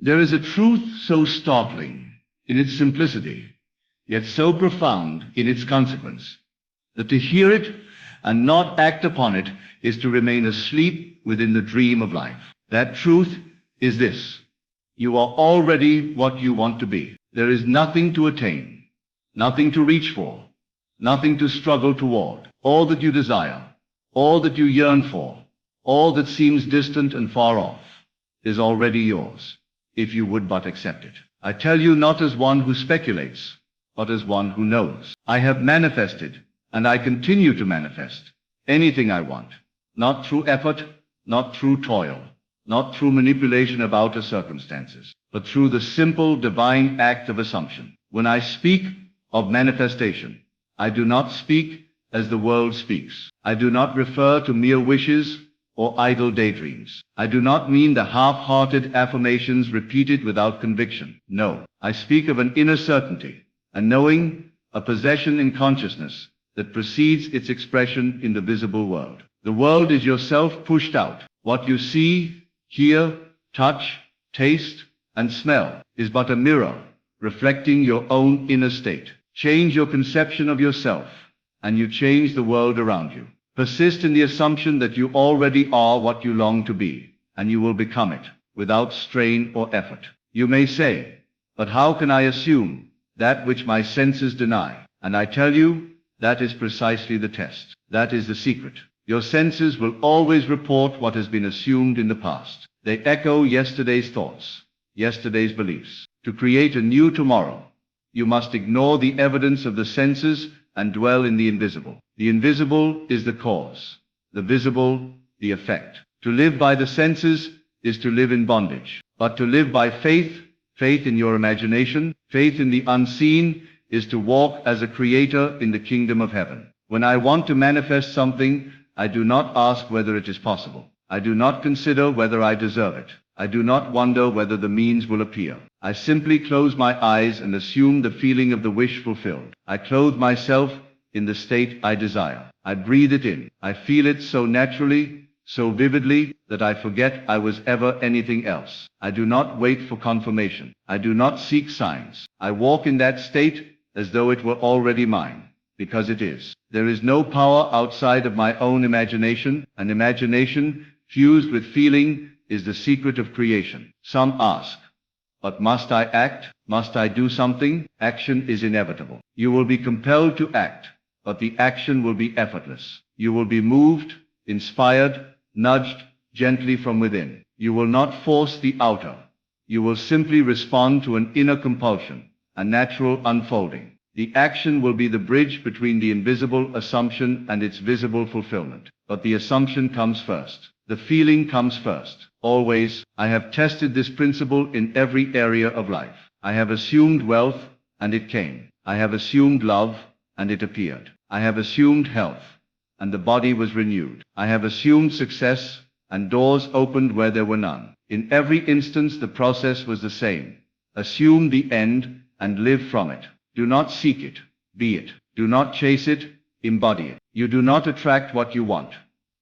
There is a truth so startling in its simplicity, yet so profound in its consequence, that to hear it and not act upon it is to remain asleep within the dream of life. That truth is this: you are already what you want to be. There is nothing to attain, nothing to reach for, nothing to struggle toward. All that you desire, all that you yearn for, all that seems distant and far off, is already yours, if you would but accept it. I tell you not as one who speculates, but as one who knows. I have manifested, and I continue to manifest, anything I want, not through effort, not through toil, not through manipulation of outer circumstances, but through the simple divine act of assumption. When I speak of manifestation, I do not speak as the world speaks. I do not refer to mere wishes or idle daydreams. I do not mean the half-hearted affirmations repeated without conviction. No, I speak of an inner certainty, a knowing, a possession in consciousness that precedes its expression in the visible world. The world is yourself pushed out. What you see, hear, touch, taste, and smell is but a mirror reflecting your own inner state. Change your conception of yourself, and you change the world around you. Persist in the assumption that you already are what you long to be, and you will become it, without strain or effort. You may say, but how can I assume that which my senses deny? And I tell you, that is precisely the test. That is the secret. Your senses will always report what has been assumed in the past. They echo yesterday's thoughts, yesterday's beliefs. To create a new tomorrow, you must ignore the evidence of the senses and dwell in the invisible. The invisible is the cause, the visible, the effect. To live by the senses is to live in bondage. But to live by faith, faith in your imagination, faith in the unseen, is to walk as a creator in the kingdom of heaven. When I want to manifest something, I do not ask whether it is possible. I do not consider whether I deserve it. I do not wonder whether the means will appear. I simply close my eyes and assume the feeling of the wish fulfilled. I clothe myself in the state I desire. I breathe it in. I feel it so naturally, so vividly, that I forget I was ever anything else. I do not wait for confirmation. I do not seek signs. I walk in that state as though it were already mine, because it is. There is no power outside of my own imagination, and imagination fused with feeling is the secret of creation. Some ask, but must I act? Must I do something? Action is inevitable. You will be compelled to act, but the action will be effortless. You will be moved, inspired, nudged gently from within. You will not force the outer. You will simply respond to an inner compulsion, a natural unfolding. The action will be the bridge between the invisible assumption and its visible fulfillment. But the assumption comes first. The feeling comes first. Always, I have tested this principle in every area of life. I have assumed wealth, and it came. I have assumed love, and it appeared. I have assumed health, and the body was renewed. I have assumed success, and doors opened where there were none. In every instance, the process was the same. Assume the end, and live from it. Do not seek it, be it. Do not chase it, embody it. You do not attract what you want.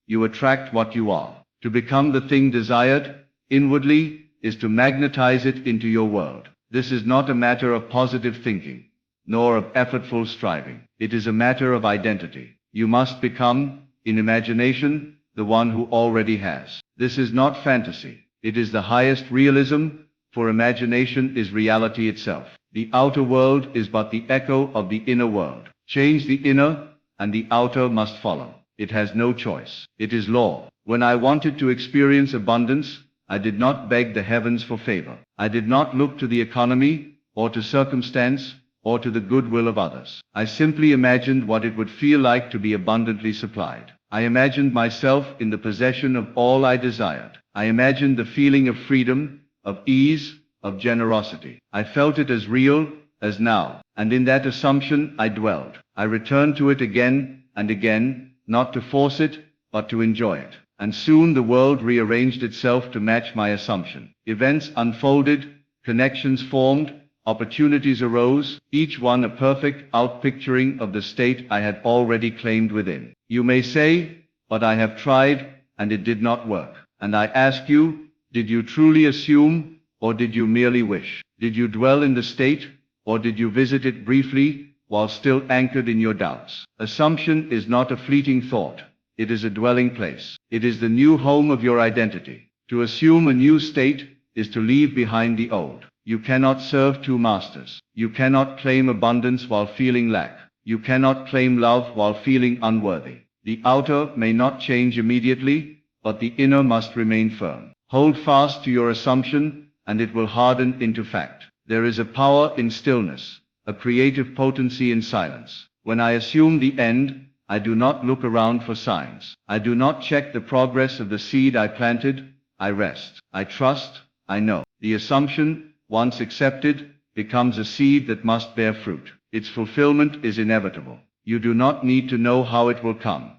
You attract what you are. To become the thing desired, inwardly, is to magnetize it into your world. This is not a matter of positive thinking, nor of effortful striving. It is a matter of identity. You must become, in imagination, the one who already has. This is not fantasy. It is the highest realism, for imagination is reality itself. The outer world is but the echo of the inner world. Change the inner, and the outer must follow. It has no choice. It is law. When I wanted to experience abundance, I did not beg the heavens for favor. I did not look to the economy, or to circumstance, or to the goodwill of others. I simply imagined what it would feel like to be abundantly supplied. I imagined myself in the possession of all I desired. I imagined the feeling of freedom, of ease, of generosity. I felt it as real as now, and in that assumption I dwelled. I returned to it again and again, not to force it, but to enjoy it. And soon the world rearranged itself to match my assumption. Events unfolded, connections formed, opportunities arose, each one a perfect outpicturing of the state I had already claimed within. You may say, but I have tried, and it did not work. And I ask you, did you truly assume, or did you merely wish? Did you dwell in the state, or did you visit it briefly, while still anchored in your doubts? Assumption is not a fleeting thought. It is a dwelling place. It is the new home of your identity. To assume a new state is to leave behind the old. You cannot serve two masters. You cannot claim abundance while feeling lack. You cannot claim love while feeling unworthy. The outer may not change immediately, but the inner must remain firm. Hold fast to your assumption, and it will harden into fact. There is a power in stillness, a creative potency in silence. When I assume the end, I do not look around for signs. I do not check the progress of the seed I planted. I rest. I trust. I know. The assumption, once accepted, becomes a seed that must bear fruit. Its fulfillment is inevitable. You do not need to know how it will come.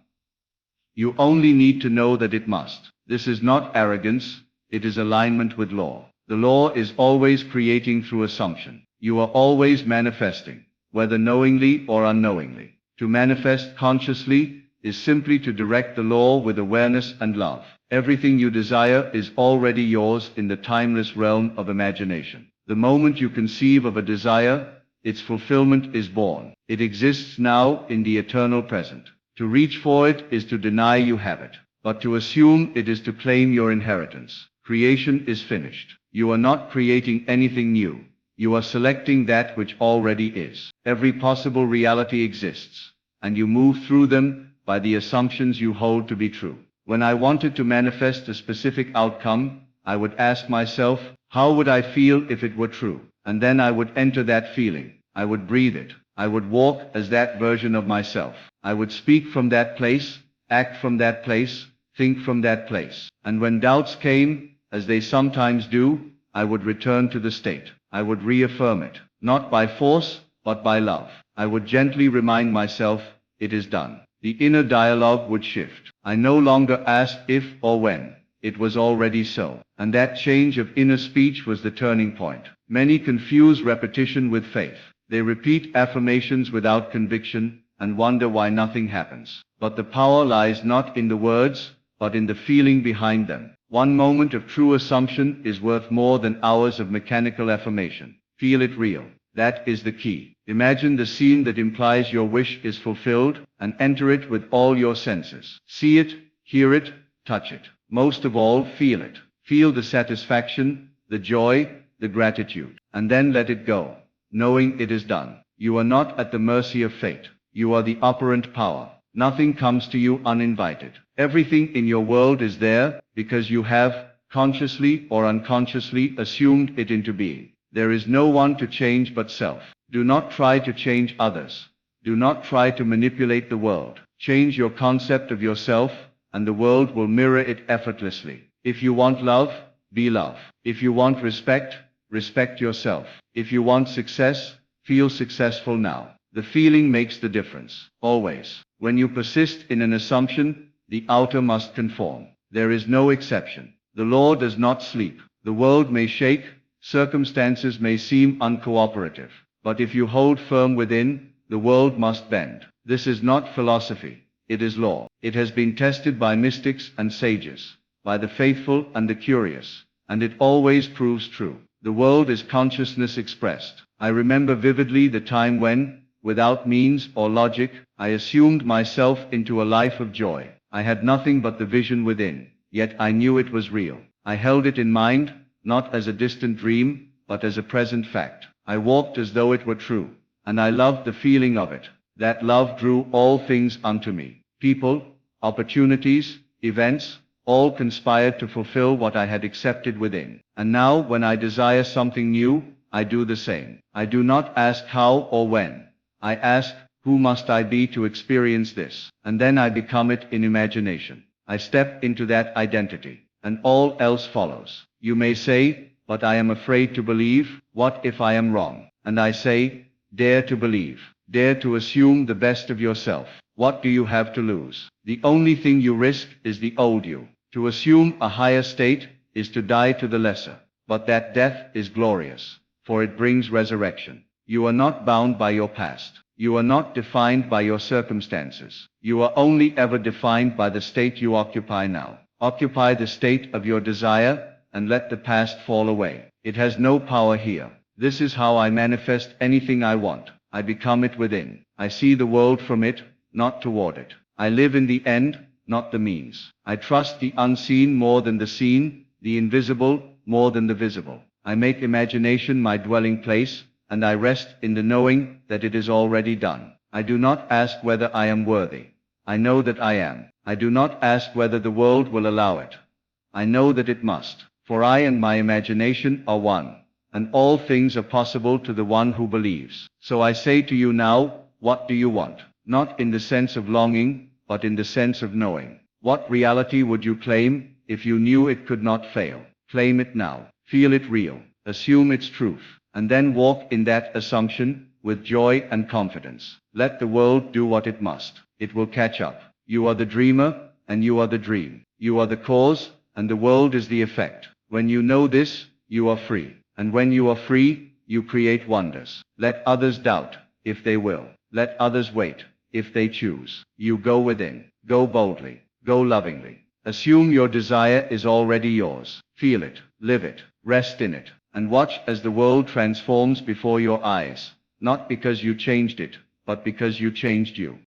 You only need to know that it must. This is not arrogance, it is alignment with law. The law is always creating through assumption. You are always manifesting, whether knowingly or unknowingly. To manifest consciously is simply to direct the law with awareness and love. Everything you desire is already yours in the timeless realm of imagination. The moment you conceive of a desire, its fulfillment is born. It exists now in the eternal present. To reach for it is to deny you have it, but to assume it is to claim your inheritance. Creation is finished. You are not creating anything new. You are selecting that which already is. Every possible reality exists, and you move through them by the assumptions you hold to be true. When I wanted to manifest a specific outcome, I would ask myself, how would I feel if it were true? And then I would enter that feeling. I would breathe it. I would walk as that version of myself. I would speak from that place, act from that place, think from that place. And when doubts came, as they sometimes do, I would return to the state. I would reaffirm it, not by force, but by love. I would gently remind myself, it is done. The inner dialogue would shift. I no longer asked if or when. It was already so. And that change of inner speech was the turning point. Many confuse repetition with faith. They repeat affirmations without conviction and wonder why nothing happens. But the power lies not in the words, but in the feeling behind them. One moment of true assumption is worth more than hours of mechanical affirmation. Feel it real. That is the key. Imagine the scene that implies your wish is fulfilled, and enter it with all your senses. See it, hear it, touch it. Most of all, feel it. Feel the satisfaction, the joy, the gratitude. And then let it go, knowing it is done. You are not at the mercy of fate. You are the operant power. Nothing comes to you uninvited. Everything in your world is there because you have, consciously or unconsciously, assumed it into being. There is no one to change but self. Do not try to change others. Do not try to manipulate the world. Change your concept of yourself, and the world will mirror it effortlessly. If you want love, be love. If you want respect, respect yourself. If you want success, feel successful now. The feeling makes the difference, always. When you persist in an assumption, the outer must conform. There is no exception. The law does not sleep. The world may shake, circumstances may seem uncooperative. But if you hold firm within, the world must bend. This is not philosophy. It is law. It has been tested by mystics and sages, by the faithful and the curious, and it always proves true. The world is consciousness expressed. I remember vividly the time when, without means or logic, I assumed myself into a life of joy. I had nothing but the vision within, yet I knew it was real. I held it in mind, not as a distant dream, but as a present fact. I walked as though it were true, and I loved the feeling of it. That love drew all things unto me. People, opportunities, events, all conspired to fulfill what I had accepted within. And now, when I desire something new, I do the same. I do not ask how or when. I ask, who must I be to experience this? And then I become it in imagination. I step into that identity, and all else follows. You may say, but I am afraid to believe. What if I am wrong? And I say, dare to believe. Dare to assume the best of yourself. What do you have to lose? The only thing you risk is the old you. To assume a higher state is to die to the lesser. But that death is glorious, for it brings resurrection. You are not bound by your past. You are not defined by your circumstances. You are only ever defined by the state you occupy now. Occupy the state of your desire, and let the past fall away. It has no power here. This is how I manifest anything I want. I become it within. I see the world from it, not toward it. I live in the end, not the means. I trust the unseen more than the seen, the invisible more than the visible. I make imagination my dwelling place, and I rest in the knowing that it is already done. I do not ask whether I am worthy. I know that I am. I do not ask whether the world will allow it. I know that it must. For I and my imagination are one, and all things are possible to the one who believes. So I say to you now, what do you want? Not in the sense of longing, but in the sense of knowing. What reality would you claim if you knew it could not fail? Claim it now. Feel it real. Assume its truth. And then walk in that assumption with joy and confidence. Let the world do what it must. It will catch up. You are the dreamer, and you are the dream. You are the cause, and the world is the effect. When you know this, you are free. And when you are free, you create wonders. Let others doubt, if they will. Let others wait, if they choose. You go within. Go boldly. Go lovingly. Assume your desire is already yours. Feel it. Live it. Rest in it. And watch as the world transforms before your eyes. Not because you changed it, but because you changed you.